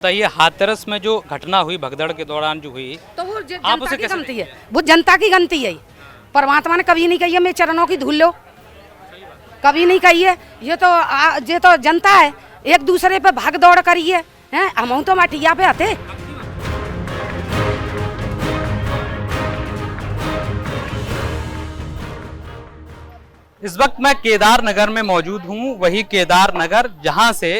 बताइए, हाथरस में जो घटना हुई भगदड़ के दौरान जो हुई, तो वो आप जनता उसे की कैसे गलती है। वो जनता की गलती है। परमात्मा ने कभी नहीं कही है मैं चरणों की धूल लो, कभी नहीं कही है। ये तो जनता है, एक दूसरे पे भाग दौड़ करी है। हम तो मठिया पे आते। इस वक्त मैं केदार नगर में मौजूद हूँ। वही केदार नगर जहाँ से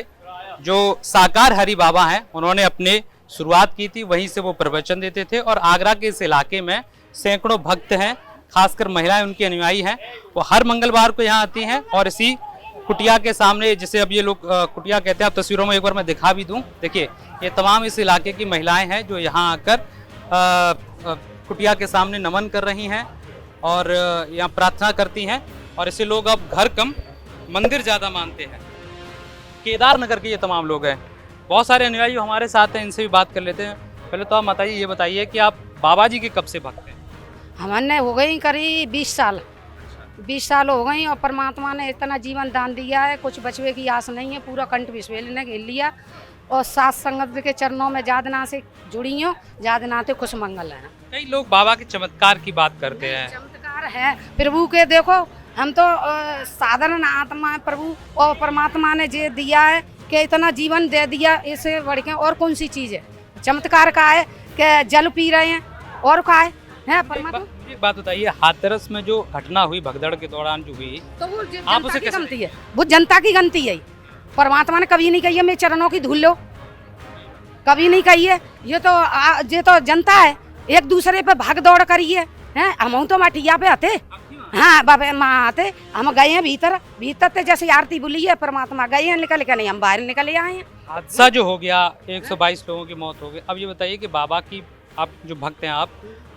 जो साकार हरि बाबा हैं उन्होंने अपने शुरुआत की थी, वहीं से वो प्रवचन देते थे। और आगरा के इस इलाके में सैकड़ों भक्त हैं, खासकर महिलाएं उनके अनुयायी हैं। वो हर मंगलवार को यहाँ आती हैं और इसी कुटिया के सामने, जिसे अब ये लोग कुटिया कहते हैं, अब तस्वीरों में एक बार मैं दिखा भी दूं। देखिए, ये तमाम इस इलाके की महिलाएं हैं जो यहाँ आकर कुटिया के सामने नमन कर रही हैं और यहाँ प्रार्थना करती हैं। और इसे लोग अब घर कम मंदिर ज़्यादा मानते हैं। केदार नगर के ये तमाम लोग हैं। बहुत सारे अनुयायी हमारे साथ हैं, इनसे भी बात कर लेते हैं। पहले तो आप बताइए, ये बताइए कि आप बाबा जी के कब से भक्त हैं? हमने हो गई करीब 20 साल, 20 साल हो गई। और परमात्मा ने इतना जीवन दान दिया है, कुछ बचवे की आस नहीं है। पूरा कंठ विश्वेल ने घेर लिया और सात संगत के चरणों में जादना से जुड़ी हूँ, जादना से खुश मंगल है। कई लोग बाबा के चमत्कार की बात करते हैं। चमत्कार है प्रभु के। देखो, हम तो साधारण आत्मा है प्रभु, और परमात्मा ने जे दिया है कि इतना जीवन दे दिया, इससे बढ़ के और कौन सी चीज़ है? चमत्कार का है कि जल पी रहे हैं और का है परमात्मा। एक बात बताइए, हाथरस में जो घटना हुई भगदड़ के दौरान जो हुई, तो वो आप जनता उसे की कैसे गलती है। वो जनता की गलती है। परमात्मा ने कभी नहीं कही है मैं चरणों की धूल लो, कभी नहीं कही है। ये तो जनता है, एक दूसरे पे भाग दौड़ करी है। हम तो मठिया पे आते। हाँ बाबा माँ आते। हम गए हैं भीतर ते जैसे आरती बुली है, परमात्मा गए हैं निकल के, नहीं हम बाहर निकले आए हैं। हादसा जो हो गया, 122 लोगों की मौत हो गई। अब ये बताइए कि बाबा की, आप जो भक्त हैं आप,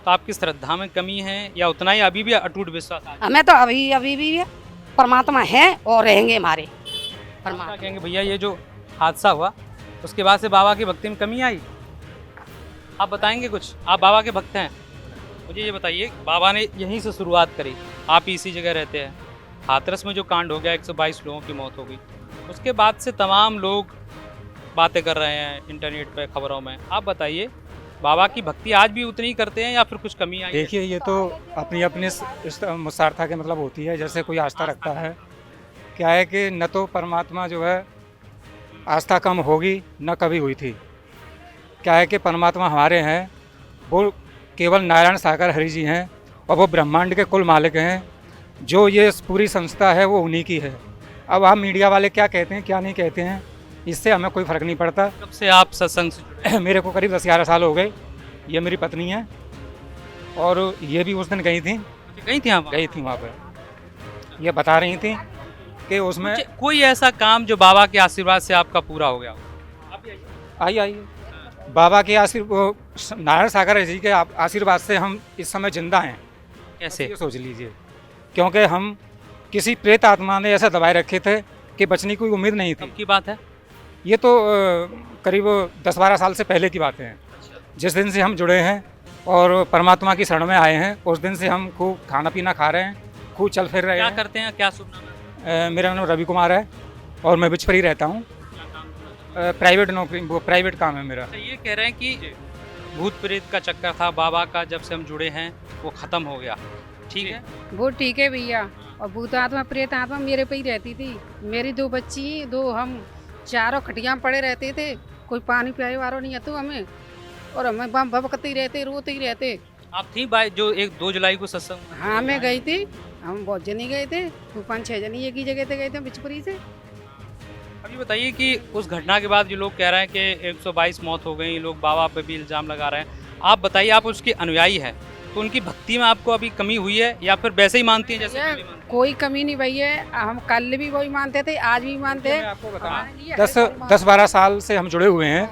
तो आपकी श्रद्धा में कमी है या उतना ही अभी भी अटूट विश्वास है? हमें तो अभी भी है। परमात्मा है और रहेंगे हमारे परमात्मा। क्या कहेंगे भैया, ये जो हादसा हुआ उसके बाद से बाबा की भक्ति में कमी आई? आप बताएंगे कुछ? आप बाबा के भक्त हैं, मुझे ये बताइए, बाबा ने यहीं से शुरुआत करी, आप इसी जगह रहते हैं। हाथरस में जो कांड हो गया, 122 लोगों की मौत हो गई, उसके बाद से तमाम लोग बातें कर रहे हैं इंटरनेट पे, खबरों में। आप बताइए, बाबा की भक्ति आज भी उतनी ही करते हैं या फिर कुछ कमी आई है? देखिए, ये तो अपनी अपनी मुसारथा के मतलब होती है, जैसे कोई आस्था रखता है। क्या है कि न तो परमात्मा जो है आस्था कम होगी, न कभी हुई थी। क्या है कि परमात्मा हमारे हैं, वो केवल नारायण सागर हरि जी हैं और वो ब्रह्मांड के कुल मालिक हैं। जो ये पूरी संस्था है वो उन्हीं की है। अब आप मीडिया वाले क्या कहते हैं क्या नहीं कहते हैं, इससे हमें कोई फ़र्क नहीं पड़ता। कब से आप सत्संग से जुड़े? मेरे को करीब 10-11 साल हो गए। ये मेरी पत्नी है और ये भी उस दिन गई थी वहाँ पर। ये बता रही थी कि उसमें कोई ऐसा काम जो बाबा के आशीर्वाद से आपका पूरा हो गया हो? आइए बाबा के आशीर्वाद, नारायण सागर जी के आशीर्वाद से हम इस समय जिंदा हैं। कैसे? ये सोच लीजिए, क्योंकि हम किसी प्रेत आत्मा ने ऐसा दबाए रखे थे कि बचने की कोई उम्मीद नहीं थी। कब की बात है? ये तो करीब 10-12 साल से पहले की बातें हैं। जिस दिन से हम जुड़े हैं और परमात्मा की शरण में आए हैं, उस दिन से हम खूब खाना पीना खा रहे हैं, खूब चल फिर रहे क्या हैं। करते हैं, क्या शुभ नाम है? मेरा नाम रवि कुमार है और मैं बिचपरी रहता हूँ। प्राइवेट नौकरी, वो प्राइवेट काम है मेरा। अच्छा, ये कह रहे हैं कि भूत प्रेत का चक्कर था बाबा का, जब से हम जुड़े हैं वो ख़त्म हो गया, ठीक है? वो ठीक है भैया। और भूत आत्मा प्रेत आत्मा मेरे पे ही रहती थी। मेरी 2 बच्ची, 2 हम, चारों खटिया पड़े रहते थे। कोई पानी पियाए वालों नहीं आता हमें, और हमें बम भबकते ही रहते, रोते ही रहते। आप थी भाई जो 2 जुलाई को सत्संग? हाँ, मैं गई थी। हम बहुत जनी गए थे, 5-6 जनी एक ही जगह से गए थे, बिचपुरी से। अब ये बताइए कि उस घटना के बाद जो लोग कह रहे हैं कि 122 मौत हो गई, लोग बाबा पे भी इल्ज़ाम लगा रहे हैं, आप बताइए, आप उसके अनुयायी हैं, तो उनकी भक्ति में आपको अभी कमी हुई है या फिर वैसे ही मानती हैं जैसे पहले मानती हैं? कोई कमी नहीं भैया। हम कल भी वही मानते थे, आज भी मानते हैं। मैं आपको बताऊं, 10-12 साल से हम जुड़े हुए हैं।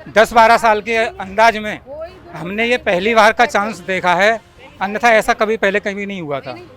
10-12 साल के अंदाज में हमने ये पहली बार का चांस देखा है, अन्यथा ऐसा कभी पहले कभी नहीं हुआ था।